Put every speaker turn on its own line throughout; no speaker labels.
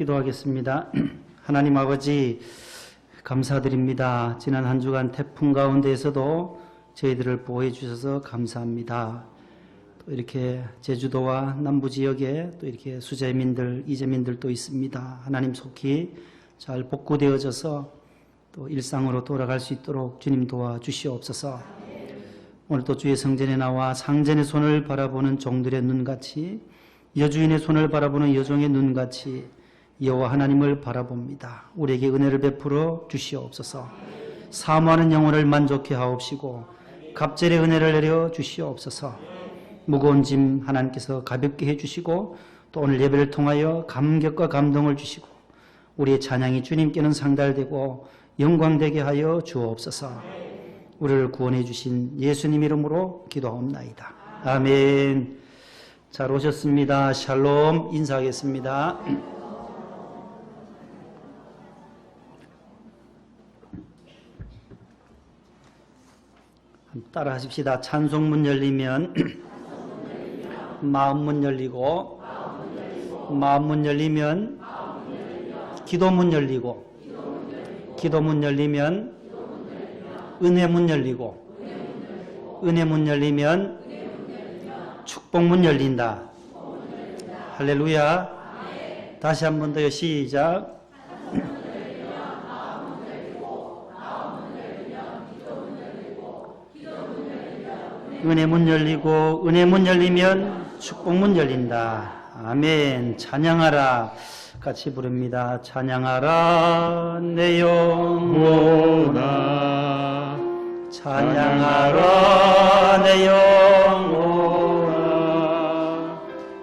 기도하겠습니다. 하나님 아버지 감사드립니다. 지난 한 주간 태풍 가운데에서도 저희들을 보호해 주셔서 감사합니다. 또 이렇게 제주도와 남부지역에 또 이렇게 수재민들, 이재민들도 있습니다. 하나님 속히 잘 복구되어져서 또 일상으로 돌아갈 수 있도록 주님 도와주시옵소서. 오늘 또 주의 성전에 나와 상전의 손을 바라보는 종들의 눈같이 여주인의 손을 바라보는 여종의 눈같이 여호와 하나님을 바라봅니다. 우리에게 은혜를 베풀어 주시옵소서. 사모하는 영혼을 만족해 하옵시고 갑절의 은혜를 내려 주시옵소서. 무거운 짐 하나님께서 가볍게 해주시고 또 오늘 예배를 통하여 감격과 감동을 주시고 우리의 찬양이 주님께는 상달되고 영광되게 하여 주옵소서. 우리를 구원해 주신 예수님 이름으로 기도하옵나이다. 아멘. 잘 오셨습니다. 샬롬 인사하겠습니다. 따라 하십시다. 찬송문 열리면 마음문 열리고 마음문 열리면 기도문 열리고 기도문 열리면 은혜문 열리고 은혜문 열리면 축복문 열린다. 할렐루야. 다시 한 번 더요. 시작. 은혜문 열리고 은혜문 열리면 축복문 열린다. 아멘. 찬양하라. 같이 부릅니다. 찬양하라 내 영혼아 찬양하라 내 영혼아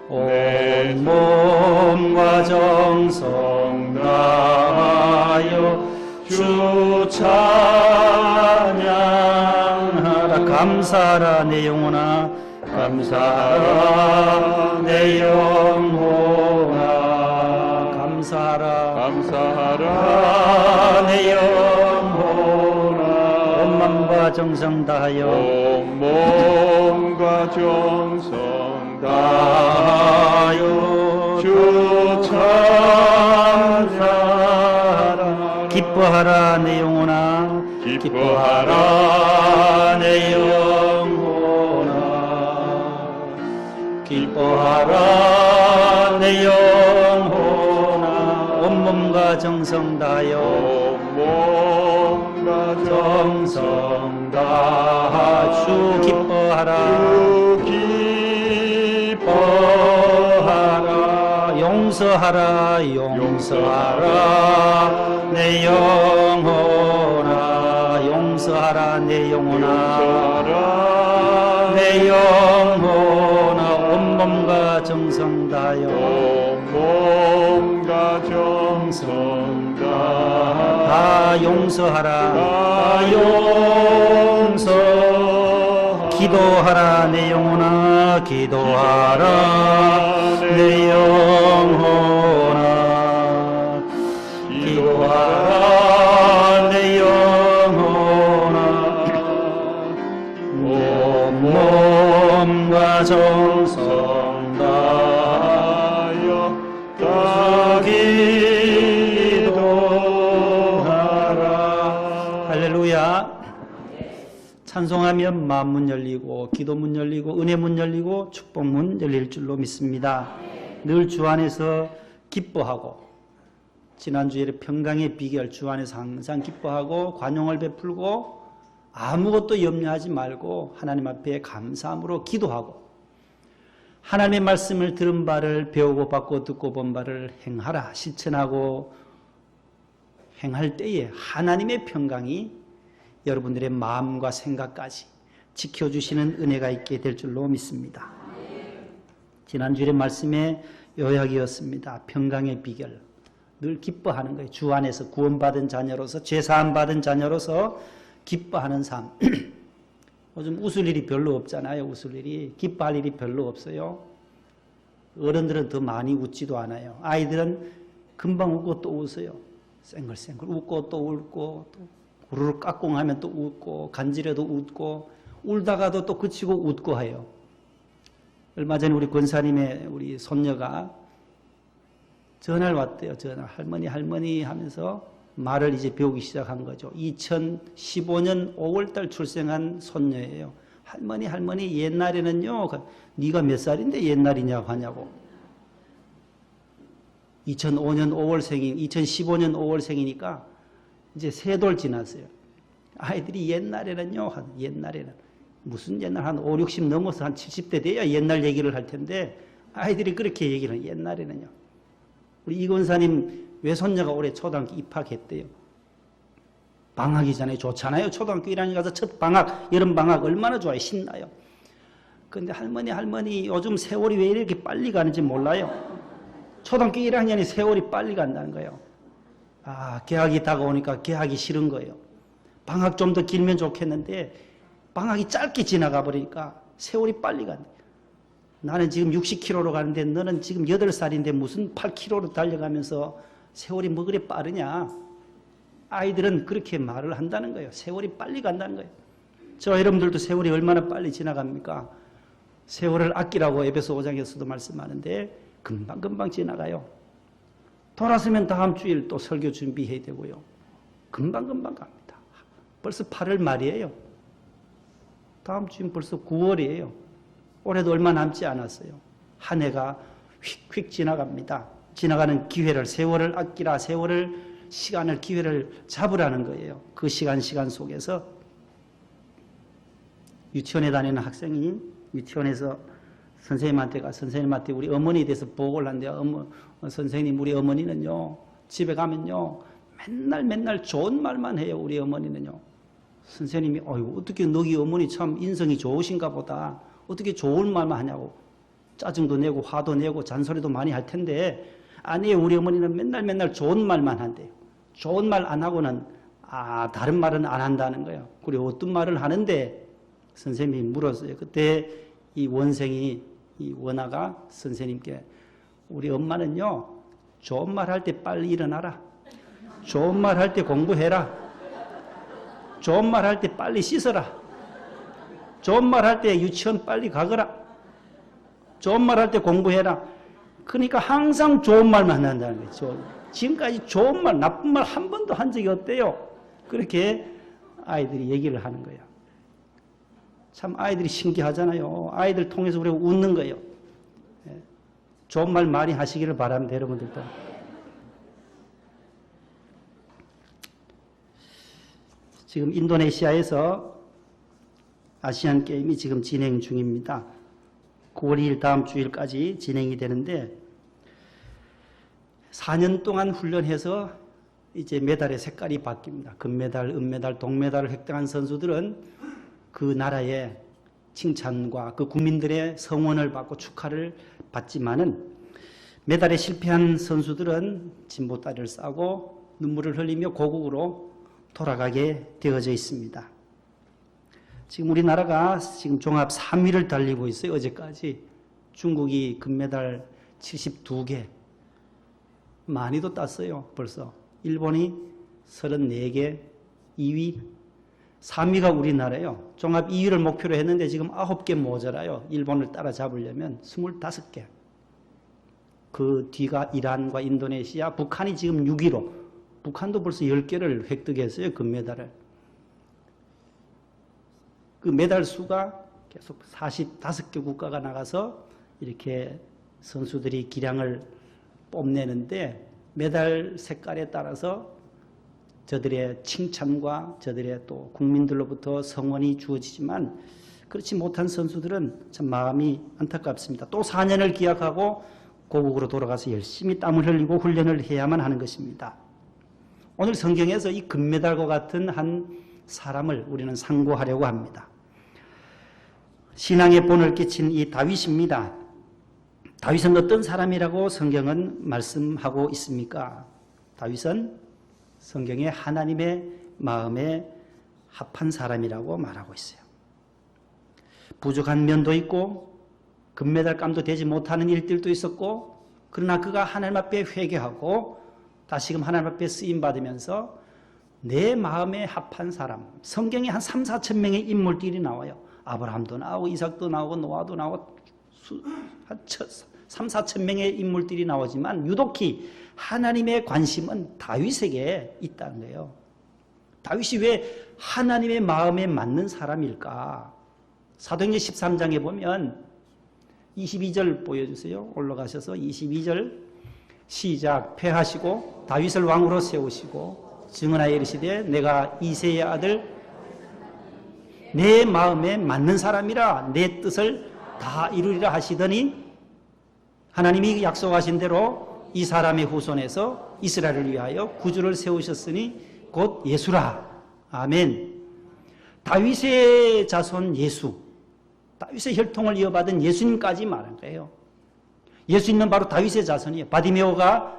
온 몸과 정성 다하여 주 찬양하라. 감사하라 내 영혼아 감사하라 내 영혼아 감사하라 감사하라 내 영혼아 온 몸과 정성 다하여
온 몸과 정성 다하여 주 찬양하라.
기뻐하라 내 영혼아
기뻐하라
내 영혼아 기뻐하라 내 영혼아 온몸과 정성 다하여
온몸과
정성 다하 주 기뻐하라
주 기뻐하라.
용서하라 용서하라 내 영혼아 용서하라 내 영혼아 내 영혼아 온몸과 정성 다하여
온몸과 정성 다하여
용서하라
용서
기도하라 내 영혼아 기도하라 내 영혼아 기도하라 내 영혼아 온몸과 정성 다하여 다 기도하라. 할렐루야. 찬송하면 마음문 열리고 기도문 열리고 은혜문 열리고 축복문 열릴 줄로 믿습니다. 늘 주 안에서 기뻐하고 지난주에 평강의 비결 주 안에서 항상 기뻐하고 관용을 베풀고 아무것도 염려하지 말고 하나님 앞에 감사함으로 기도하고 하나님의 말씀을 들은 바를 배우고 받고 듣고 본 바를 행하라. 실천하고 행할 때에 하나님의 평강이 여러분들의 마음과 생각까지 지켜주시는 은혜가 있게 될 줄로 믿습니다. 지난주의 말씀의 요약이었습니다. 평강의 비결. 늘 기뻐하는 거예요. 주 안에서 구원받은 자녀로서 죄사함 받은 자녀로서 기뻐하는 삶. 요즘 웃을 일이 별로 없잖아요. 웃을 일이. 기뻐할 일이 별로 없어요. 어른들은 더 많이 웃지도 않아요. 아이들은 금방 웃고 또 웃어요. 쌩글쌩글 웃고 또 울고 또 우르르 깍꿍하면 또 웃고 간지려도 웃고 울다가도 또 그치고 웃고 해요. 얼마 전에 우리 권사님의 우리 손녀가 전화를 왔대요. 전화. 할머니 할머니 하면서 말을 이제 배우기 시작한 거죠. 2015년 5월달 출생한 손녀예요. 할머니 할머니 옛날에는요. 네가 몇 살인데 옛날이냐고 하냐고. 2005년 5월생이니까 이제 3돌 지났어요. 아이들이 옛날에는요. 옛날에는 무슨 옛날 한 5, 60 넘어서 한 70대 돼야 옛날 얘기를 할 텐데 아이들이 그렇게 얘기를 해요. 옛날에는요. 우리 이건사님 외손녀가 올해 초등학교 입학했대요. 방학이 전에 좋잖아요. 초등학교 1학년 가서 첫 방학, 여름방학 얼마나 좋아요. 신나요. 근데 할머니 요즘 세월이 왜 이렇게 빨리 가는지 몰라요. 초등학교 1학년이 세월이 빨리 간다는 거예요. 아, 개학이 다가오니까 개학이 싫은 거예요. 방학 좀 더 길면 좋겠는데 방학이 짧게 지나가 버리니까 세월이 빨리 간다. 나는 지금 60km로 가는데 너는 지금 8살인데 무슨 8km로 달려가면서 세월이 뭐 그래 빠르냐. 아이들은 그렇게 말을 한다는 거예요. 세월이 빨리 간다는 거예요. 저 여러분들도 세월이 얼마나 빨리 지나갑니까? 세월을 아끼라고 에베소 5장에서도 말씀하는데 금방금방 지나가요. 돌아서면 다음 주일 또 설교 준비해야 되고요. 금방금방 갑니다. 벌써 8월 말이에요. 다음 주면 벌써 9월이에요. 올해도 얼마 남지 않았어요. 한 해가 휙휙 지나갑니다. 지나가는 기회를, 세월을 아끼라, 시간을, 기회를 잡으라는 거예요. 그 시간 속에서 유치원에 다니는 학생이 유치원에서 선생님한테 우리 어머니에 대해서 보고를 한대요. 선생님, 우리 어머니는요, 집에 가면요, 맨날 좋은 말만 해요. 우리 어머니는요. 선생님이, 어떻게 너희 어머니 참 인성이 좋으신가 보다. 어떻게 좋은 말만 하냐고. 짜증도 내고 화도 내고 잔소리도 많이 할 텐데 아니에요. 우리 어머니는 맨날 좋은 말만 한대요. 좋은 말 안 하고는 다른 말은 안 한다는 거예요. 그리고 어떤 말을 하는데 선생님이 물었어요. 그때 이 원아가 선생님께 우리 엄마는요. 좋은 말 할 때 빨리 일어나라. 좋은 말 할 때 공부해라. 좋은 말 할 때 빨리 씻어라. 좋은 말 할 때 유치원 빨리 가거라. 좋은 말 할 때 공부해라. 그러니까 항상 좋은 말만 한다는 거죠. 지금까지 좋은 말, 나쁜 말 한 번도 한 적이 없대요. 그렇게 아이들이 얘기를 하는 거예요. 참 아이들이 신기하잖아요. 아이들 통해서 우리가 웃는 거예요. 좋은 말 많이 하시기를 바랍니다. 여러분들도. 지금 인도네시아에서 아시안 게임이 지금 진행 중입니다. 9월 2일 다음 주일까지 진행이 되는데 4년 동안 훈련해서 이제 메달의 색깔이 바뀝니다. 금메달, 은메달, 동메달을 획득한 선수들은 그 나라의 칭찬과 그 국민들의 성원을 받고 축하를 받지만은 메달에 실패한 선수들은 진보다리를 싸고 눈물을 흘리며 고국으로 돌아가게 되어져 있습니다. 지금 우리나라가 지금 종합 3위를 달리고 있어요. 어제까지 중국이 금메달 72개 많이도 땄어요. 벌써 일본이 34개 2위 3위가 우리나라예요. 종합 2위를 목표로 했는데 지금 9개 모자라요. 일본을 따라잡으려면 25개. 그 뒤가 이란과 인도네시아, 북한이 지금 6위로 북한도 벌써 10개를 획득했어요. 금메달을. 그 메달 수가 계속 45개 국가가 나가서 이렇게 선수들이 기량을 뽐내는데 메달 색깔에 따라서 저들의 칭찬과 저들의 또 국민들로부터 성원이 주어지지만 그렇지 못한 선수들은 참 마음이 안타깝습니다. 또 4년을 기약하고 고국으로 돌아가서 열심히 땀을 흘리고 훈련을 해야만 하는 것입니다. 오늘 성경에서 이 금메달과 같은 한 사람을 우리는 상고하려고 합니다. 신앙의 본을 끼친 이 다윗입니다. 다윗은 어떤 사람이라고 성경은 말씀하고 있습니까? 다윗은 성경에 하나님의 마음에 합한 사람이라고 말하고 있어요. 부족한 면도 있고 금메달감도 되지 못하는 일들도 있었고 그러나 그가 하나님 앞에 회개하고 다시금 하나님 앞에 쓰임받으면서 내 마음에 합한 사람, 성경에 한 3, 4천 명의 인물들이 나와요. 아브라함도 나오고 이삭도 나오고 노아도 나오고 한 3, 4천 명의 인물들이 나오지만 유독히 하나님의 관심은 다윗에게 있다는 거예요. 다윗이 왜 하나님의 마음에 맞는 사람일까? 사도행전 13장에 보면 22절 보여주세요. 올라가셔서 22절 시작. 패하시고 다윗을 왕으로 세우시고 증언하여 이르시되 내가 이새의 아들 내 마음에 맞는 사람이라 내 뜻을 다 이루리라 하시더니 하나님이 약속하신 대로 이 사람의 후손에서 이스라엘을 위하여 구주를 세우셨으니 곧 예수라. 아멘. 다윗의 자손 예수, 다윗의 혈통을 이어받은 예수님까지 말한 거예요. 예수님은 바로 다윗의 자손이에요. 바디메오가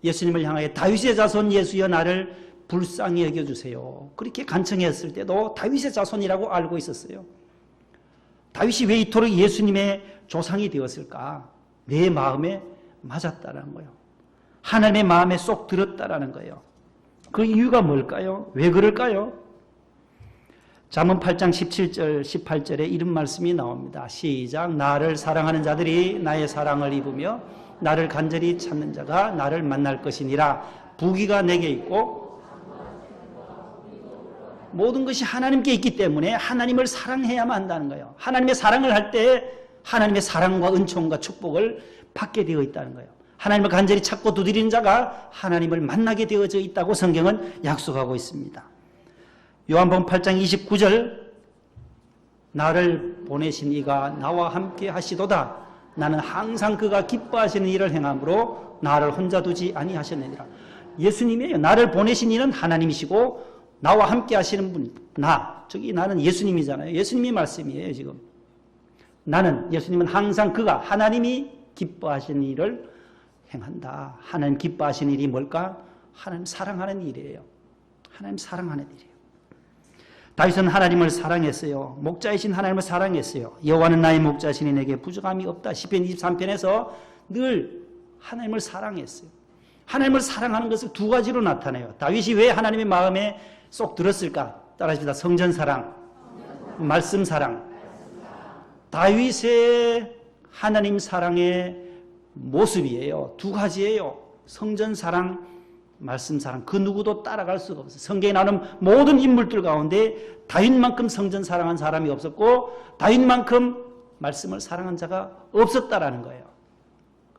예수님을 향하여 다윗의 자손 예수여 나를 불쌍히 여겨주세요. 그렇게 간청했을 때도 다윗의 자손이라고 알고 있었어요. 다윗이 왜 이토록 예수님의 조상이 되었을까? 내 마음에 맞았다는 거예요. 하나님의 마음에 쏙 들었다라는 거예요. 그 이유가 뭘까요? 왜 그럴까요? 잠언 8장 17절 18절에 이런 말씀이 나옵니다. 시작. 나를 사랑하는 자들이 나의 사랑을 입으며 나를 간절히 찾는 자가 나를 만날 것이니라. 부귀가 내게 있고 모든 것이 하나님께 있기 때문에 하나님을 사랑해야만 한다는 거예요. 하나님의 사랑을 할 때 하나님의 사랑과 은총과 축복을 받게 되어 있다는 거예요. 하나님을 간절히 찾고 두드리는 자가 하나님을 만나게 되어져 있다고 성경은 약속하고 있습니다. 요한복음 8장 29절 나를 보내신 이가 나와 함께 하시도다. 나는 항상 그가 기뻐하시는 일을 행함으로 나를 혼자 두지 아니하셨느니라. 예수님이에요. 나를 보내신 이는 하나님이시고 나와 함께 하시는 분, 저기 나는 예수님이잖아요. 예수님이 말씀이에요. 지금 나는, 예수님은 항상 그가, 하나님이 기뻐하시는 일을 행한다. 하나님 기뻐하시는 일이 뭘까? 하나님 사랑하는 일이에요. 하나님 사랑하는 일이에요. 다윗은 하나님을 사랑했어요. 목자이신 하나님을 사랑했어요. 여호와는 나의 목자시니 내게 부족함이 없다. 시편 23편에서 늘 하나님을 사랑했어요. 하나님을 사랑하는 것을 두 가지로 나타내요. 다윗이 왜 하나님의 마음에 쏙 들었을까? 따라합시다. 성전 사랑, 말씀 사랑. 다윗의 하나님 사랑의 모습이에요. 두 가지예요. 성전 사랑, 말씀 사랑. 그 누구도 따라갈 수가 없어요. 성경에 나오는 모든 인물들 가운데 다윗만큼 성전 사랑한 사람이 없었고 다윗만큼 말씀을 사랑한 자가 없었다라는 거예요.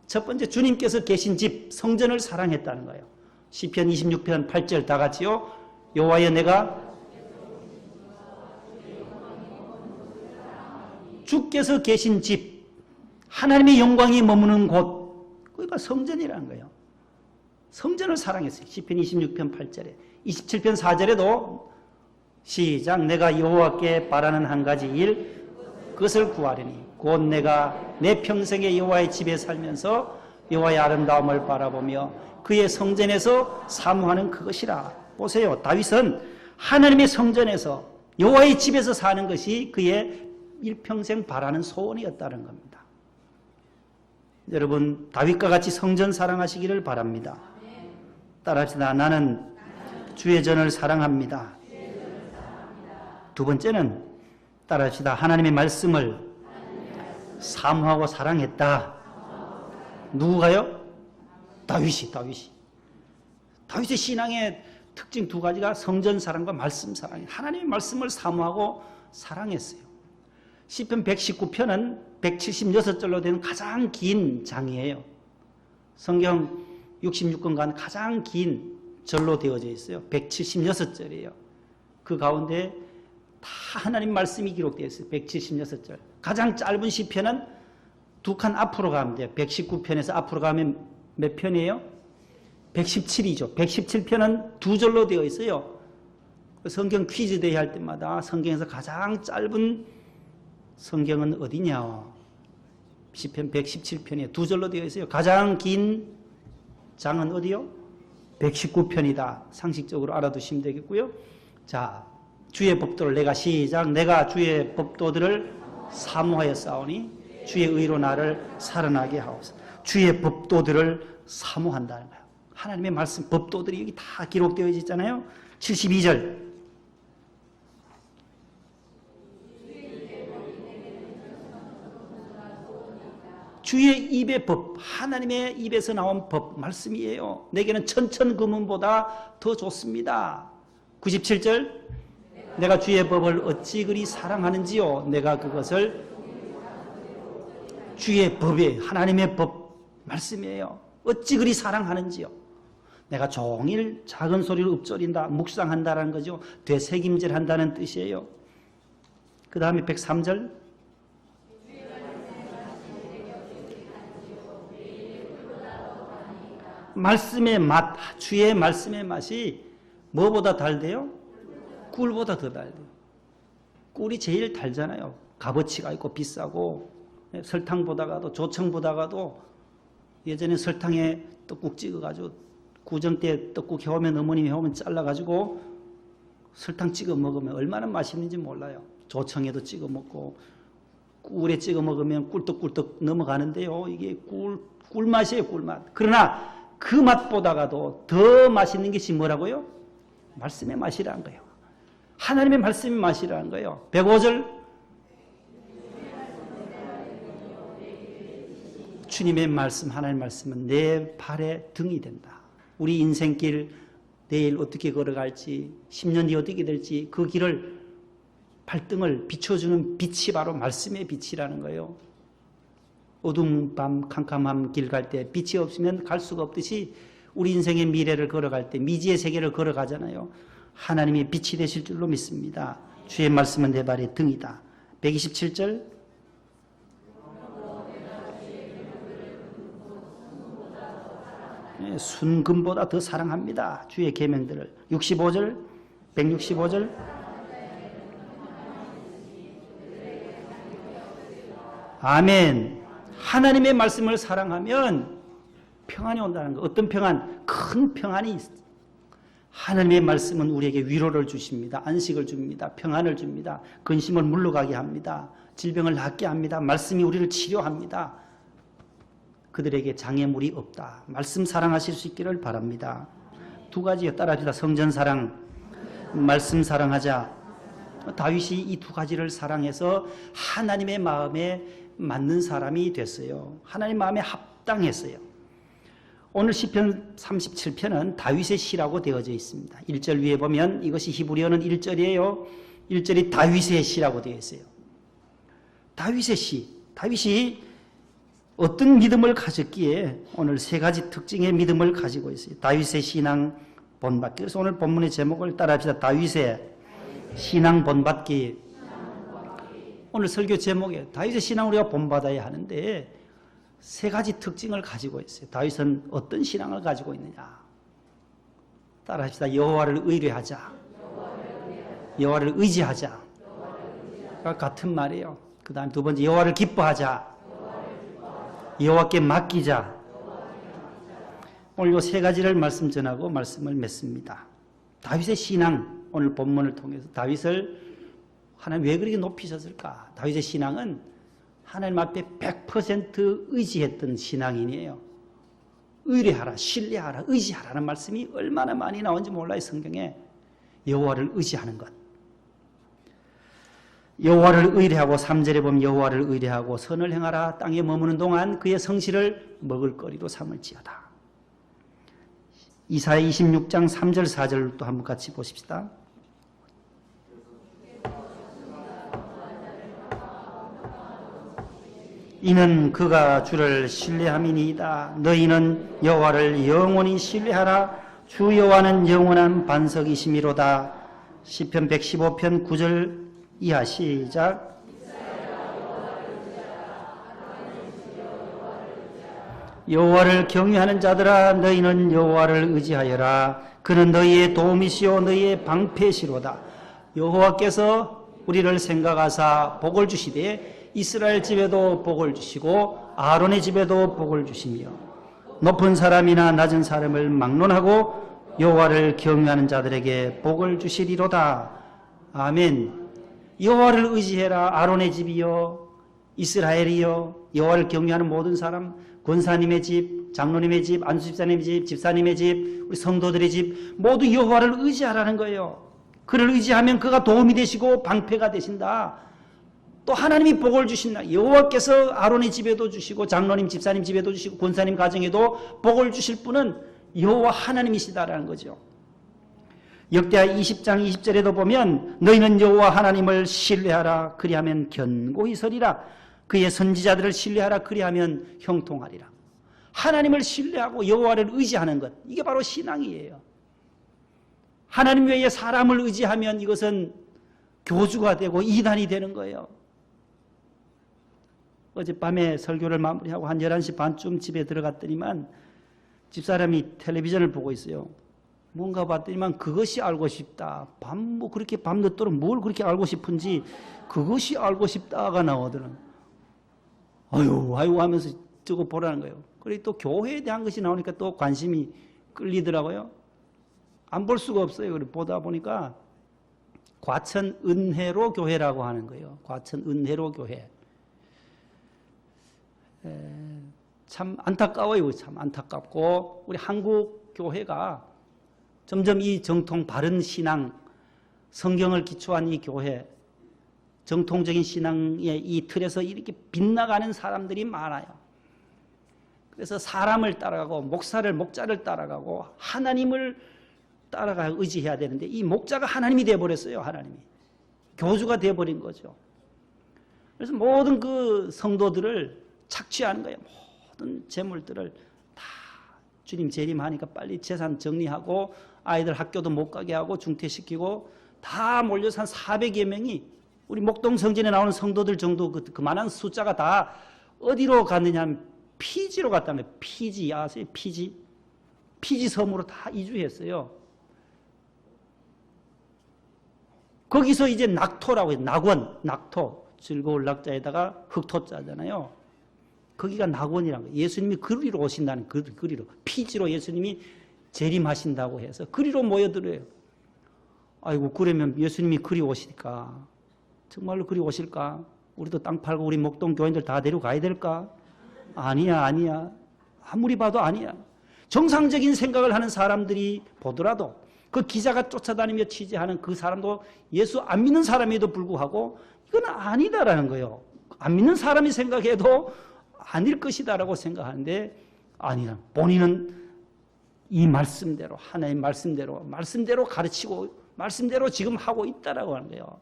첫 번째, 주님께서 계신 집 성전을 사랑했다는 거예요. 시편 26편 8절 다 같이요. 여호와여 내가 주께서 계신 집, 하나님의 영광이 머무는 곳, 그러니까 성전이라는 거예요. 성전을 사랑했어요. 시편 26편 8절에. 27편 4절에도 시작. 내가 여호와께 바라는 한 가지 일, 그것을 구하려니 곧 내가 내 평생에 여호와의 집에 살면서 여호와의 아름다움을 바라보며 그의 성전에서 사모하는 그것이라. 보세요. 다윗은 하나님의 성전에서 여호와의 집에서 사는 것이 그의 일평생 바라는 소원이었다는 겁니다. 여러분, 다윗과 같이 성전 사랑하시기를 바랍니다. 따라합시다. 나는 주의 전을 사랑합니다. 두 번째는 따라합시다. 하나님의 말씀을 사모하고 사랑했다. 누구가요? 다윗이. 다윗의 신앙의 특징 두 가지가 성전 사랑과 말씀 사랑. 하나님의 말씀을 사모하고 사랑했어요. 시편 119편은 176절로 되는 가장 긴 장이에요. 성경 66권간 가장 긴 절로 되어져 있어요. 176절이에요. 그 가운데 다 하나님 말씀이 기록되어 있어요. 176절. 가장 짧은 시편은 두 칸 앞으로 가면 돼요. 119편에서 앞으로 가면 몇 편이에요? 117이죠. 117편은 두 절로 되어 있어요. 성경 퀴즈 대회 할 때마다 성경에서 가장 짧은 성경은 어디냐? 시편 117편에 두 절로 되어 있어요. 가장 긴 장은 어디요? 119편이다. 상식적으로 알아두시면 되겠고요. 자, 주의 법도를 내가 시작. 내가 주의 법도들을 사모하여 싸우니 주의 의로 나를 살아나게 하옵소서. 주의 법도들을 사모한다는 거예요. 하나님의 말씀 법도들이 여기 다 기록되어 있잖아요. 72절. 주의 입의 법, 하나님의 입에서 나온 법, 말씀이에요. 내게는 천천금은보다 더 좋습니다. 97절, 내가 주의 법을 어찌 그리 사랑하는지요. 내가 그것을 주의 법에, 하나님의 법, 말씀이에요. 어찌 그리 사랑하는지요. 내가 종일 작은 소리로 읊조린다, 묵상한다라는 거죠. 되새김질한다는 뜻이에요. 그 다음에 103절, 말씀의 맛, 주의 말씀의 맛이 뭐보다 달대요? 꿀보다 더 달대요. 꿀이 제일 달잖아요. 값어치가 있고 비싸고, 설탕보다가도, 조청보다가도, 예전에 설탕에 떡국 찍어가지고 구정 때 떡국 해오면, 어머님이 해오면 잘라가지고 설탕 찍어 먹으면 얼마나 맛있는지 몰라요. 조청에도 찍어 먹고 꿀에 찍어 먹으면 꿀떡꿀떡 넘어가는데요. 이게 꿀맛이에요, 꿀맛. 그러나 그 맛보다가도 더 맛있는 것이 뭐라고요? 말씀의 맛이라는 거예요. 하나님의 말씀의 맛이라는 거예요. 105절, 주님의 말씀, 하나님의 말씀은 내 발의 등이 된다. 우리 인생길 내일 어떻게 걸어갈지, 10년 뒤 어떻게 될지 그 길을, 발등을 비춰주는 빛이 바로 말씀의 빛이라는 거예요. 어두운 밤 캄캄한 길 갈 때 빛이 없으면 갈 수가 없듯이 우리 인생의 미래를 걸어갈 때, 미지의 세계를 걸어가잖아요. 하나님의 빛이 되실 줄로 믿습니다. 주의 말씀은 내 발의 등이다. 127절, 순금보다 더 사랑합니다. 주의 계명들을. 65절, 165절, 아멘. 하나님의 말씀을 사랑하면 평안이 온다는 거. 어떤 평안? 큰 평안이 있어요. 하나님의 말씀은 우리에게 위로를 주십니다. 안식을 줍니다. 평안을 줍니다. 근심을 물러가게 합니다. 질병을 낫게 합니다. 말씀이 우리를 치료합니다. 그들에게 장애물이 없다. 말씀 사랑하실 수 있기를 바랍니다. 두 가지요. 따라합시다. 성전 사랑, 말씀 사랑하자. 다윗이 이 두 가지를 사랑해서 하나님의 마음에 맞는 사람이 됐어요. 하나님 마음에 합당했어요. 오늘 시편 37편은 다윗의 시라고 되어져 있습니다. 1절 위에 보면 이것이 히브리어는 1절이에요. 1절이 다윗의 시라고 되어 있어요. 다윗의 시. 다윗이 어떤 믿음을 가졌기에 오늘 세 가지 특징의 믿음을 가지고 있어요. 다윗의 신앙 본받기. 그래서 오늘 본문의 제목을 따라합시다. 다윗의 신앙 본받기. 오늘 설교 제목에 다윗의 신앙을 우리가 본받아야 하는데 세 가지 특징을 가지고 있어요. 다윗은 어떤 신앙을 가지고 있느냐. 따라합시다. 여호와를 의뢰하자. 여호와를 의지하자. 같은 말이에요. 그 다음 두 번째, 여호와를 기뻐하자. 여호와께 맡기자. 오늘 이 세 가지를 말씀 전하고 말씀을 맺습니다. 다윗의 신앙, 오늘 본문을 통해서 다윗을 하나님 왜 그렇게 높이셨을까? 다윗의 신앙은 하나님 앞에 100% 의지했던 신앙인이에요. 의뢰하라, 신뢰하라, 의지하라는 말씀이 얼마나 많이 나온지 몰라요, 성경에. 여호와를 의지하는 것. 여호와를 의뢰하고 3절에 보면 여호와를 의뢰하고 선을 행하라. 땅에 머무는 동안 그의 성실을 먹을거리로 삼을지어다. 이사야 26장 3절 4절 또 한번 같이 보십시다. 이는 그가 주를 신뢰함이니이다. 너희는 여호와를 영원히 신뢰하라. 주 여호와는 영원한 반석이심이로다. 시편 115편 9절 이하 시작. 여호와를 경외하는 자들아, 너희는 여호와를 의지하여라. 그는 너희의 도움이시오 너희의 방패시로다. 여호와께서 우리를 생각하사 복을 주시되 이스라엘 집에도 복을 주시고 아론의 집에도 복을 주시며 높은 사람이나 낮은 사람을 막론하고 여호와를 경외하는 자들에게 복을 주시리로다. 아멘. 여호와를 의지해라. 아론의 집이요, 이스라엘이요, 여호와를 경외하는 모든 사람, 권사님의 집, 장로님의 집, 안수집사님의 집, 집사님의 집, 우리 성도들의 집 모두 여호와를 의지하라는 거예요. 그를 의지하면 그가 도움이 되시고 방패가 되신다. 또 하나님이 복을 주신다. 여호와께서 아론의 집에도 주시고 장로님 집사님 집에도 주시고 권사님 가정에도 복을 주실 분은 여호와 하나님이시다라는 거죠. 역대하 20장 20절에도 보면 너희는 여호와 하나님을 신뢰하라 그리하면 견고히 서리라. 그의 선지자들을 신뢰하라 그리하면 형통하리라. 하나님을 신뢰하고 여호와를 의지하는 것, 이게 바로 신앙이에요. 하나님 외에 사람을 의지하면 이것은 교주가 되고 이단이 되는 거예요. 어젯밤에 설교를 마무리하고 한 11시 반쯤 집에 들어갔더니만 집사람이 텔레비전을 보고 있어요. 뭔가 봤더니만 그것이 알고 싶다. 그렇게 밤늦도록 뭘 그렇게 알고 싶은지 그것이 알고 싶다가 나오더라고요. 아유 하면서 저거 보라는 거예요. 그리고 또 교회에 대한 것이 나오니까 또 관심이 끌리더라고요. 안 볼 수가 없어요. 그리고 보다 보니까 과천 은혜로 교회라고 하는 거예요. 과천 은혜로 교회. 참 안타까워요. 참 안타깝고 우리 한국 교회가 점점 이 정통 바른 신앙, 성경을 기초한 이 교회, 정통적인 신앙의 이 틀에서 이렇게 빗나가는 사람들이 많아요. 그래서 사람을 따라가고 목자를 따라가고 하나님을 따라가 의지해야 되는데 이 목자가 하나님이 되어버렸어요. 하나님이. 교주가 되어버린 거죠. 그래서 모든 그 성도들을 착취하는 거예요. 모든 재물들을 다 주님 재림하니까 빨리 재산 정리하고 아이들 학교도 못 가게 하고 중퇴시키고 다 몰려서 한 400여 명이 우리 목동성전에 나오는 성도들 정도 그만한 숫자가 다 어디로 갔느냐 하면 피지로 갔다는 거예요. 피지 아세요? 피지 섬으로 다 이주했어요. 거기서 이제 낙토라고 해요. 낙토 즐거울 낙자에다가 흑토자잖아요. 거기가 낙원이라는 거예요. 예수님이 그리로 오신다는 그리로 피지로 예수님이 재림하신다고 해서 그리로 모여들어요. 아이고 그러면 예수님이 그리 오실까? 정말로 그리 오실까? 우리도 땅 팔고 우리 목동 교인들 다 데려가야 될까? 아니야. 아무리 봐도 아니야. 정상적인 생각을 하는 사람들이 보더라도 그 기자가 쫓아다니며 취재하는 그 사람도 예수 안 믿는 사람에도 불구하고 이건 아니다라는 거예요. 안 믿는 사람이 생각해도 아닐 것이다라고 생각하는데 아니라 본인은 이 말씀대로 하나님 말씀대로 가르치고 말씀대로 지금 하고 있다라고 하는 거예요.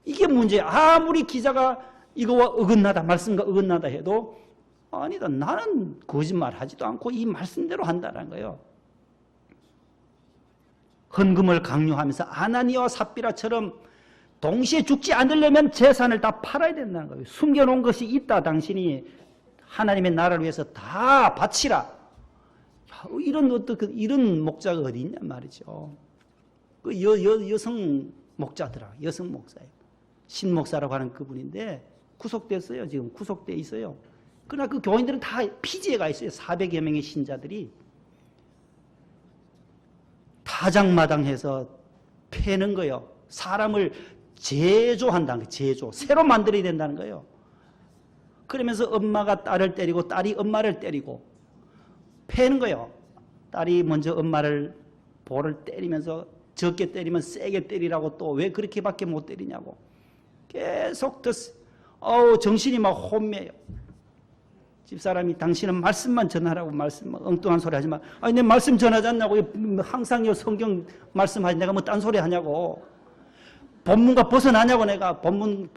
이게 문제야. 아무리 기자가 이거와 어긋나다 말씀과 어긋나다 해도 아니다. 나는 거짓말하지도 않고 이 말씀대로 한다는 거예요. 헌금을 강요하면서 아나니아와 삽비라처럼 동시에 죽지 않으려면 재산을 다 팔아야 된다는 거예요. 숨겨놓은 것이 있다. 당신이 하나님의 나라를 위해서 다 바치라. 이런 목자가 어디 있냐 말이죠. 그 여성 목자더라. 여성 목사예요. 신목사라고 하는 그분인데 구속됐어요. 지금 구속돼 있어요. 그러나 그 교인들은 다 피지에 가 있어요. 400여 명의 신자들이 타작마당해서 패는 거예요. 사람을 제조한다는 거예요. 제조. 새로 만들어야 된다는 거예요. 그러면서 엄마가 딸을 때리고 딸이 엄마를 때리고 패는 거예요. 딸이 먼저 엄마를 볼을 때리면서 적게 때리면 세게 때리라고 또 왜 그렇게밖에 못 때리냐고 계속 정신이 막 혼매요. 집사람이 당신은 말씀만 전하라고 엉뚱한 소리 하지 마. 아니 내 말씀 전하지 않냐고. 항상 성경 말씀하지 내가 뭐 딴 소리 하냐고. 본문과 벗어나냐고. 내가 본문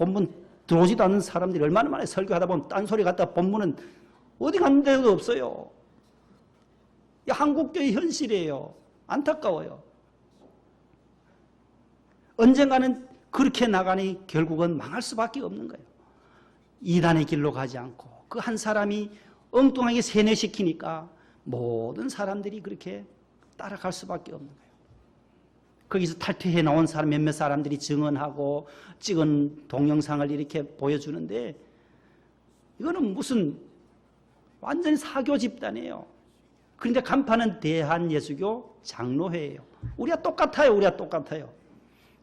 들어오지도 않는 사람들이 얼마나 많아요. 설교하다 보면 딴 소리 갖다 본문은 어디 갔는 데도 없어요. 이 한국교의 현실이에요. 안타까워요. 언젠가는 그렇게 나가니 결국은 망할 수밖에 없는 거예요. 이단의 길로 가지 않고 그 한 사람이 엉뚱하게 세뇌시키니까 모든 사람들이 그렇게 따라갈 수밖에 없는 거예요. 거기서 탈퇴해 나온 사람 몇몇 사람들이 증언하고 찍은 동영상을 이렇게 보여주는데 이거는 무슨 완전히 사교 집단이에요. 그런데 간판은 대한예수교 장로회예요. 우리가 똑같아요.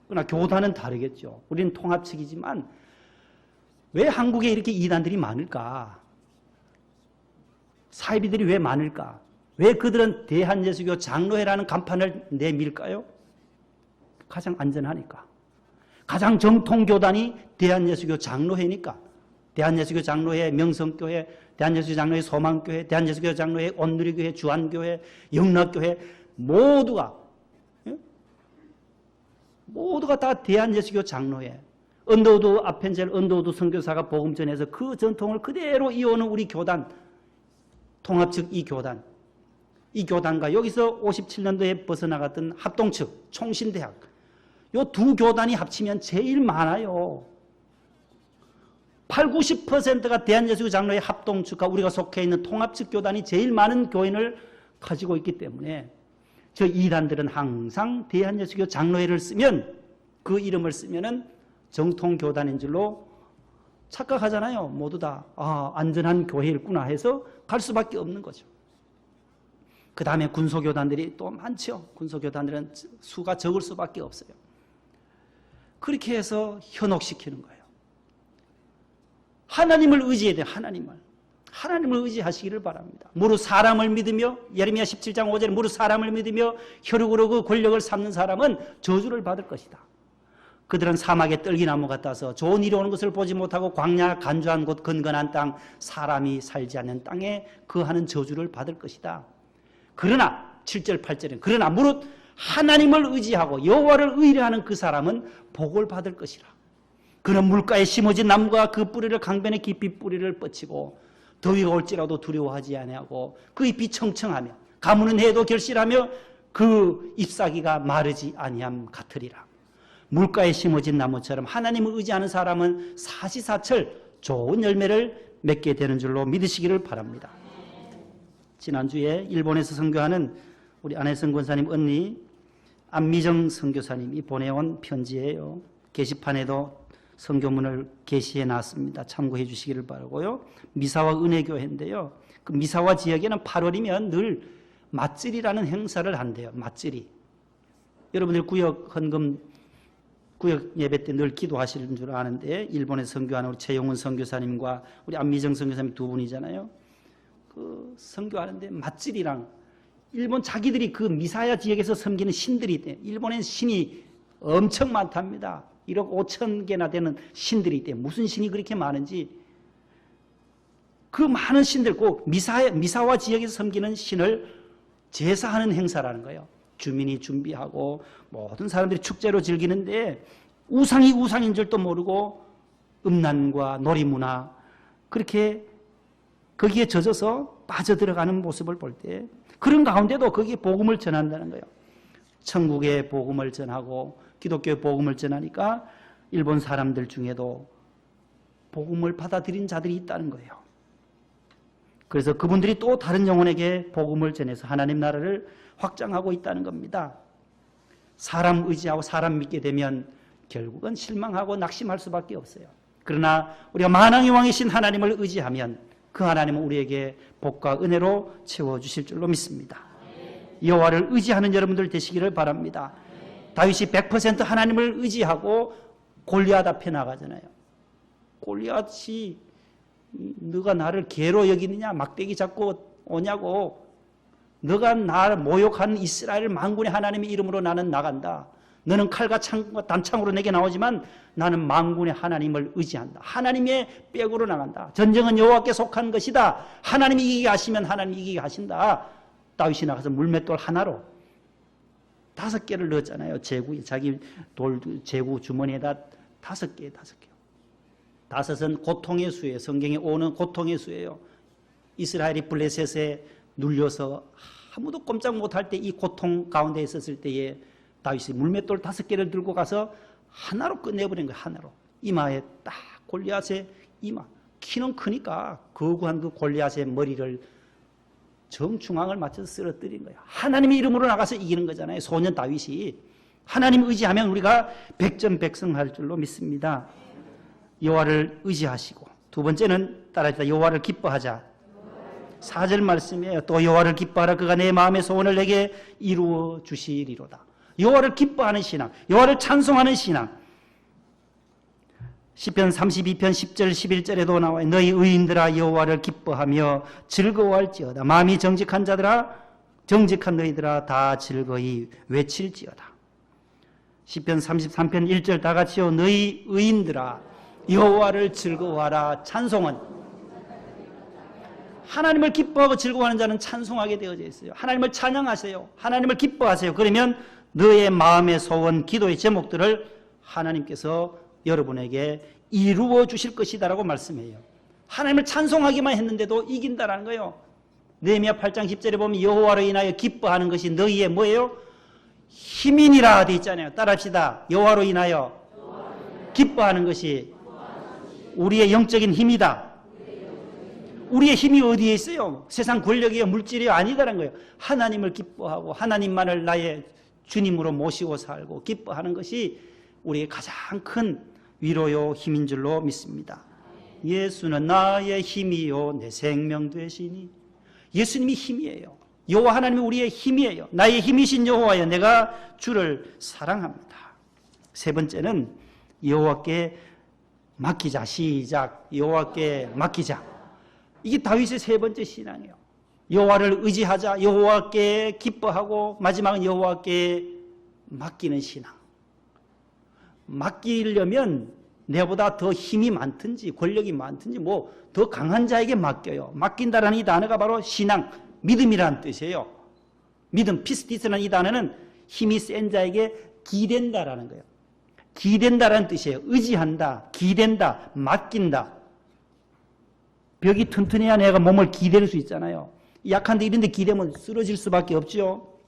그러나 교단은 다르겠죠. 우리는 통합측이지만 왜 한국에 이렇게 이단들이 많을까? 사이비들이 왜 많을까? 왜 그들은 대한예수교 장로회라는 간판을 내밀까요? 가장 안전하니까. 가장 정통 교단이 대한예수교 장로회니까 대한예수교 장로회, 명성교회, 대한예수교 장로회, 소망교회, 대한예수교 장로회, 온누리교회, 주안교회, 영락교회 모두가 다 대한예수교 장로회. 언더우드 아펜젤 언더우드 선교사가 복음 전해서 그 전통을 그대로 이어오는 우리 교단, 통합 측 이 교단과 여기서 57년도에 벗어나갔던 합동 측 총신대학, 요 두 교단이 합치면 제일 많아요. 8, 90%가 대한예수교 장로회 합동 측과 우리가 속해 있는 통합 측 교단이 제일 많은 교인을 가지고 있기 때문에 저 이단들은 항상 대한예수교 장로회를 쓰면 그 이름을 쓰면은 정통 교단인 줄로 착각하잖아요. 모두 다 안전한 교회일구나 해서 갈 수밖에 없는 거죠. 그 다음에 군소교단들이 또 많죠. 군소교단들은 수가 적을 수밖에 없어요. 그렇게 해서 현혹시키는 거예요. 하나님을 의지해야 돼요. 하나님을 의지하시기를 바랍니다. 무릇 사람을 믿으며, 예레미야 17장 5절에 무릇 사람을 믿으며 혈육으로 그 권력을 삼는 사람은 저주를 받을 것이다. 그들은 사막의 떨기나무 같아서 좋은 일이 오는 것을 보지 못하고 광야 간주한 곳 건건한 땅, 사람이 살지 않는 땅에 거하는 저주를 받을 것이다. 그러나 7절 8절은 그러나 무릇 하나님을 의지하고 여호와를 의뢰하는 그 사람은 복을 받을 것이라. 그는 물가에 심어진 나무가 그 뿌리를 강변에 깊이 뿌리를 뻗치고 더위가 올지라도 두려워하지 아니하고 그 잎이 청청하며 가무는 해도 결실하며 그 잎사귀가 마르지 아니함 같으리라. 물가에 심어진 나무처럼 하나님을 의지하는 사람은 사시사철 좋은 열매를 맺게 되는 줄로 믿으시기를 바랍니다. 지난주에 일본에서 선교하는 우리 안혜성 권사님 언니 안미정 선교사님이 보내온 편지예요. 게시판에도 선교문을 게시해 놨습니다. 참고해 주시기를 바라고요. 미사와 은혜교회인데요. 그 미사와 지역에는 8월이면 늘 맞질이라는 행사를 한대요. 맞질이. 여러분들 구역 예배 때 늘 기도하시는 줄 아는데 일본에서 선교하는 우리 최용훈 선교사님과 우리 안미정 선교사님 두 분이잖아요. 그 선교하는데 맞질이랑 일본 자기들이 그 미사야 지역에서 섬기는 신들이 있대요. 일본엔 신이 엄청 많답니다. 1억 5천 개나 되는 신들이 있대요. 무슨 신이 그렇게 많은지. 그 많은 신들 꼭 미사와 지역에서 섬기는 신을 제사하는 행사라는 거예요. 주민이 준비하고 모든 사람들이 축제로 즐기는데 우상이 우상인 줄도 모르고 음란과 놀이문화 그렇게 거기에 젖어서 빠져들어가는 모습을 볼 때 그런 가운데도 거기에 복음을 전한다는 거예요. 천국의 복음을 전하고 기독교의 복음을 전하니까 일본 사람들 중에도 복음을 받아들인 자들이 있다는 거예요. 그래서 그분들이 또 다른 영혼에게 복음을 전해서 하나님 나라를 확장하고 있다는 겁니다. 사람 의지하고 사람 믿게 되면 결국은 실망하고 낙심할 수밖에 없어요. 그러나 우리가 만왕의 왕이신 하나님을 의지하면 그 하나님은 우리에게 복과 은혜로 채워주실 줄로 믿습니다. 여호와를 의지하는 여러분들 되시기를 바랍니다. 다윗이 100% 하나님을 의지하고 골리앗 앞에 나가잖아요. 골리앗이 너가 나를 개로 여기느냐 막대기 잡고 오냐고 너가 나를 모욕하는 이스라엘 만군의 하나님의 이름으로 나는 나간다. 너는 칼과 창과 단창으로 내게 나오지만 나는 만군의 하나님을 의지한다. 하나님의 빽으로 나간다. 전쟁은 여호와께 속한 것이다. 하나님이 이기게 하시면 하나님이 이기게 하신다. 다윗이 나가서 물맷돌 하나로 5개를 넣었잖아요. 제구 자기 제구 주머니에다 5개. 5은 고통의 수예요. 성경에 오는 고통의 수예요. 이스라엘이 블레셋에 눌려서 아무도 꼼짝 못할 때 이 고통 가운데 있었을 때에 다윗이 물맷돌 5개를 들고 가서 하나로 끝내버린 거예요. 하나로. 이마에 딱 골리앗의 이마. 키는 크니까 거구한 그 골리앗의 머리를 정중앙을 맞춰서 쓰러뜨린 거예요. 하나님의 이름으로 나가서 이기는 거잖아요. 소년 다윗이. 하나님 의지하면 우리가 백전백승할 줄로 믿습니다. 여호와를 의지하시고 두 번째는 따라합시다. 여호와를 기뻐하자. 4절 말씀이에요. 또 여호와를 기뻐하라. 그가 내 마음의 소원을 내게 이루어 주시리로다. 여호와를 기뻐하는 신앙, 여호와를 찬송하는 신앙. 시편 32편 10절 11절에도 나와요. 너희 의인들아 여호와를 기뻐하며 즐거워할지어다. 마음이 정직한 자들아 정직한 너희들아 다 즐거이 외칠지어다. 시편 33편 1절 다 같이요. 너희 의인들아 여호와를 즐거워하라. 찬송은 하나님을 기뻐하고 즐거워하는 자는 찬송하게 되어져 있어요. 하나님을 찬양하세요. 하나님을 기뻐하세요. 그러면 너의 마음의 소원, 기도의 제목들을 하나님께서 여러분에게 이루어 주실 것이다라고 말씀해요. 하나님을 찬송하기만 했는데도 이긴다라는 거예요. 느헤미야 8장 10절에 보면 여호와로 인하여 기뻐하는 것이 너희의 뭐예요? 힘이니라 되어 있잖아요. 따라합시다. 여호와로 인하여 기뻐하는 것이 우리의 영적인 힘이다. 우리의 힘이 어디에 있어요? 세상 권력이요 물질이요 아니다라는 거예요. 하나님을 기뻐하고 하나님만을 나의 주님으로 모시고 살고 기뻐하는 것이 우리의 가장 큰 위로요 힘인 줄로 믿습니다. 예수는 나의 힘이요 내 생명 되시니. 예수님이 힘이에요. 여호와 하나님이 우리의 힘이에요. 나의 힘이신 여호와여 내가 주를 사랑합니다. 세 번째는 여호와께 맡기자. 시작. 여호와께 맡기자. 이게 다윗의 세 번째 신앙이에요. 여호와를 의지하자. 여호와께 기뻐하고 마지막은 여호와께 맡기는 신앙. 맡기려면 내보다 더 힘이 많든지 권력이 많든지 뭐 더 강한 자에게 맡겨요. 맡긴다라는 이 단어가 바로 신앙, 믿음이라는 뜻이에요. 믿음, 피스티스라는 이 단어는 힘이 센 자에게 기댄다라는 거예요. 기댄다라는 뜻이에요. 의지한다, 기댄다, 맡긴다. 벽이 튼튼해야 내가 몸을 기댈 수 있잖아요. 약한데 이런 데 기대면 쓰러질 수밖에 없죠.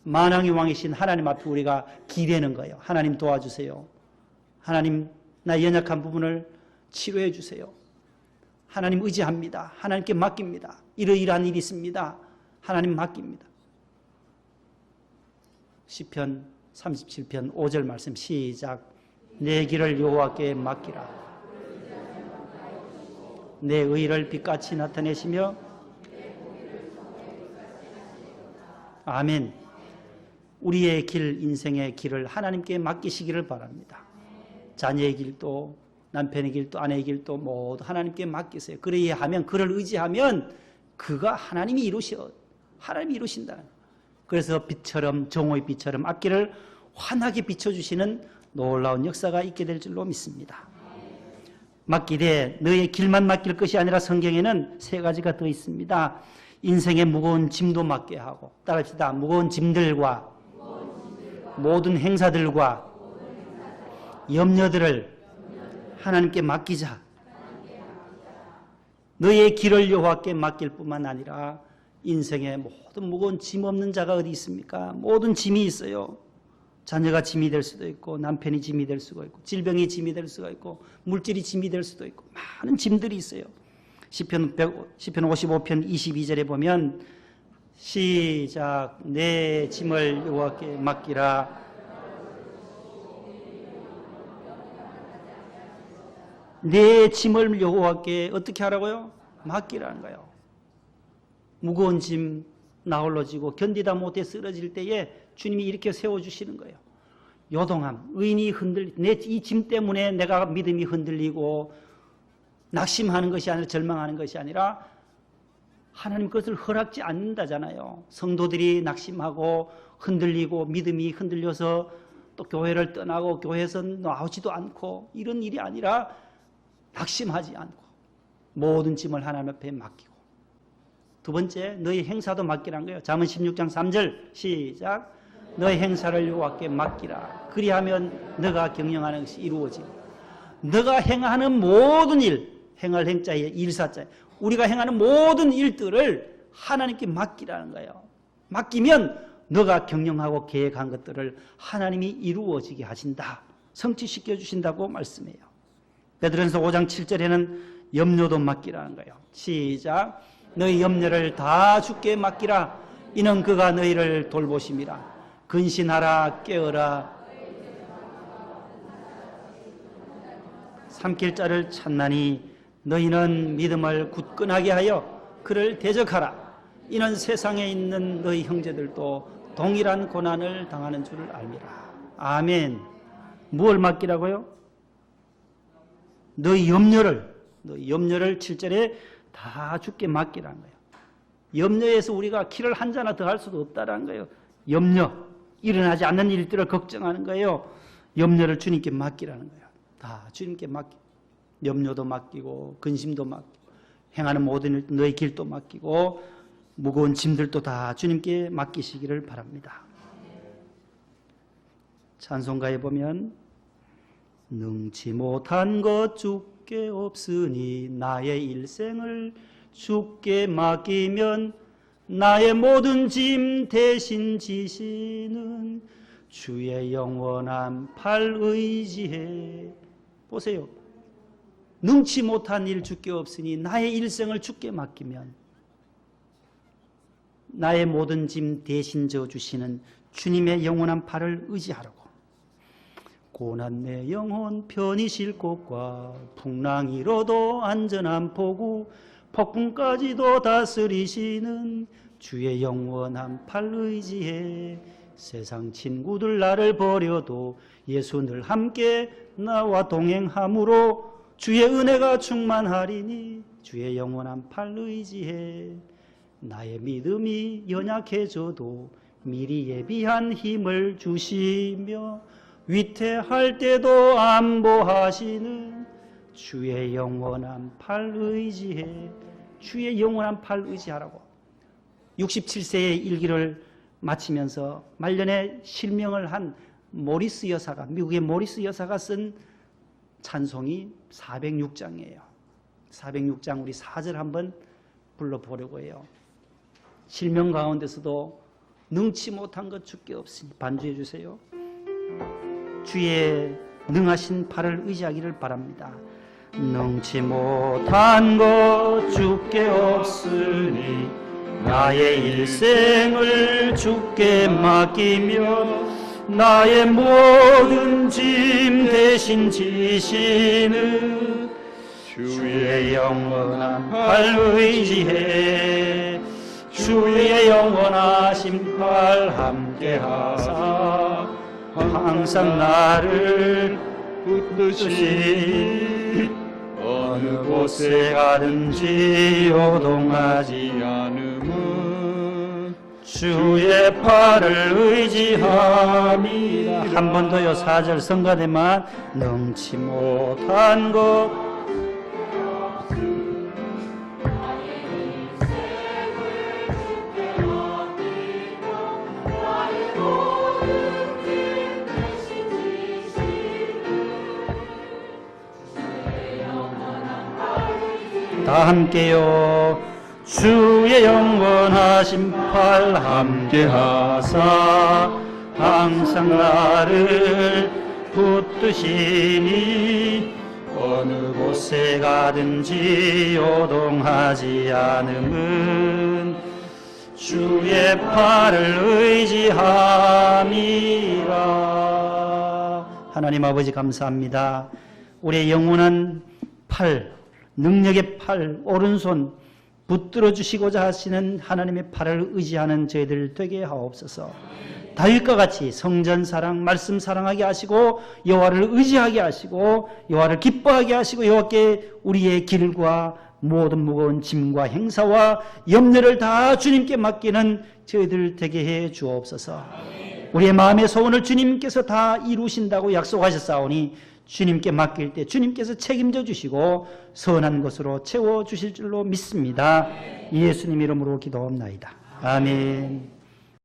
만왕의 왕이신 하나님 앞에 우리가 기대는 거예요. 하나님 도와주세요. 하나님 나의 연약한 부분을 치료해 주세요. 하나님 의지합니다. 하나님께 맡깁니다. 이러이러한 일이 있습니다. 하나님 맡깁니다. 시편 37편 5절 말씀 시작. 내 길을 여호와께 맡기라. 내 의를 빛같이 나타내시며 아멘. 우리의 길, 인생의 길을 하나님께 맡기시기를 바랍니다. 자녀의 길도 남편의 길도 아내의 길도 모두 하나님께 맡기세요. 그래야 하면 그를 의지하면 그가 하나님이 이루신다. 그래서 빛처럼 정오의 빛처럼 앞길을 환하게 비춰주시는 놀라운 역사가 있게 될 줄로 믿습니다. 맡기되 너의 길만 맡길 것이 아니라 성경에는 세 가지가 더 있습니다. 인생의 무거운 짐도 맡게 하고 따라합시다. 무거운 짐들과 모든 행사들과 염려들을 하나님께 맡기자. 너의 길을 여호와께 맡길 뿐만 아니라 인생의 모든 무거운 짐 없는 자가 어디 있습니까? 모든 짐이 있어요. 자녀가 짐이 될 수도 있고 남편이 짐이 될 수가 있고 질병이 짐이 될 수가 있고 물질이 짐이 될 수도 있고 많은 짐들이 있어요. 시편 55편 22절에 보면 시작. 내 짐을 여호와께 맡기라. 내 짐을 여호와께 어떻게 하라고요? 맡기라는 거예요. 무거운 짐 나홀로 지고 견디다 못해 쓰러질 때에 주님이 이렇게 세워주시는 거예요. 요동함, 의인이 내 이 짐 때문에 내가 믿음이 흔들리고 낙심하는 것이 아니라 절망하는 것이 아니라 하나님 것을 허락지 않는다잖아요. 성도들이 낙심하고 흔들리고 믿음이 흔들려서 또 교회를 떠나고 교회에서 나오지도 않고 이런 일이 아니라 낙심하지 않고 모든 짐을 하나님 앞에 맡기고 두 번째 너희 행사도 맡기라는 거예요. 잠언 16장 3절 시작. 너의 행사를 여호와께 맡기라. 그리하면 너가 경영하는 것이 이루어지고 너가 행하는 모든 일 행할 행자에 일사자에 우리가 행하는 모든 일들을 하나님께 맡기라는 거예요. 맡기면 너가 경영하고 계획한 것들을 하나님이 이루어지게 하신다. 성취시켜 주신다고 말씀해요. 베드로전서 5장 7절에는 염려도 맡기라는 거예요. 시작. 너희 염려를 다 주께 맡기라. 이는 그가 너희를 돌보심이라. 근신하라 깨어라. 삼킬 자를 찾나니 너희는 믿음을 굳건하게 하여 그를 대적하라. 이는 세상에 있는 너희 형제들도 동일한 고난을 당하는 줄을 알미라. 아멘. 무엇을 맡기라고요? 너희 염려를 7절에 다 주께 맡기라는 거예요. 염려에서 우리가 키를 한 자나 더 할 수도 없다라는 거예요. 염려. 일어나지 않는 일들을 걱정하는 거예요. 염려를 주님께 맡기라는 거예요. 다 주님께 염려도 맡기고 근심도 맡기고 행하는 모든 일, 너의 길도 맡기고 무거운 짐들도 다 주님께 맡기시기를 바랍니다. 찬송가에 보면 능치 못한 것 주께 없으니 나의 일생을 주께 맡기면 나의 모든 짐 대신 지시는 주의 영원한 팔 의지해. 보세요. 능치 못한 일 주께 없으니 나의 일생을 주께 맡기면 나의 모든 짐 대신 져주시는 주님의 영원한 팔을 의지하라고. 고난 내 영혼 편히 쉴 곳과 풍랑이로도 안전한 포구 폭풍까지도 다스리시는 주의 영원한 팔 의지해. 세상 친구들 나를 버려도 예수 늘 함께 나와 동행함으로 주의 은혜가 충만하리니 주의 영원한 팔 의지해. 나의 믿음이 연약해져도 미리 예비한 힘을 주시며 위태할 때도 안보하시는 주의 영원한 팔 의지해. 주의 영원한 팔 의지하라고. 67세의 일기를 마치면서 말년에 실명을 한 모리스 여사가, 미국의 모리스 여사가 쓴 찬송이 406장이에요. 406장 우리 4절 한번 불러보려고 해요. 실명 가운데서도 능치 못한 것 주께 없으니 반주해 주세요. 주의 능하신 팔을 의지하기를 바랍니다. 능치 못한 것 주께 없으니 나의 일생을 주께 맡기며 나의 모든 짐 대신 지시는 주의 영원한 팔 의지해. 주의 영원하신 팔 함께하사 항상 나를 붙드시 어느 곳에 가든지 요동하지 않음은 주의 팔을 의지함이라. 한 번 더요. 4절 성가대만 능치 못한 것 다 함께요. 주의 영원하신 팔 함께하사 항상 나를 붙드시니 어느 곳에 가든지 요동하지 않음은 주의 팔을 의지함이라. 하나님 아버지 감사합니다. 우리의 영원한 팔, 능력의 팔, 오른손 붙들어 주시고자 하시는 하나님의 팔을 의지하는 저희들 되게 하옵소서. 다윗과 같이 성전 사랑, 말씀 사랑하게 하시고 여호와를 의지하게 하시고 여호와를 기뻐하게 하시고 여호와께 우리의 길과 모든 무거운 짐과 행사와 염려를 다 주님께 맡기는 저희들 되게 해 주옵소서. 우리의 마음의 소원을 주님께서 다 이루신다고 약속하셨사오니 주님께 맡길 때 주님께서 책임져 주시고 선한 것으로 채워 주실 줄로 믿습니다. 예수님 이름으로 기도합나이다. 아멘.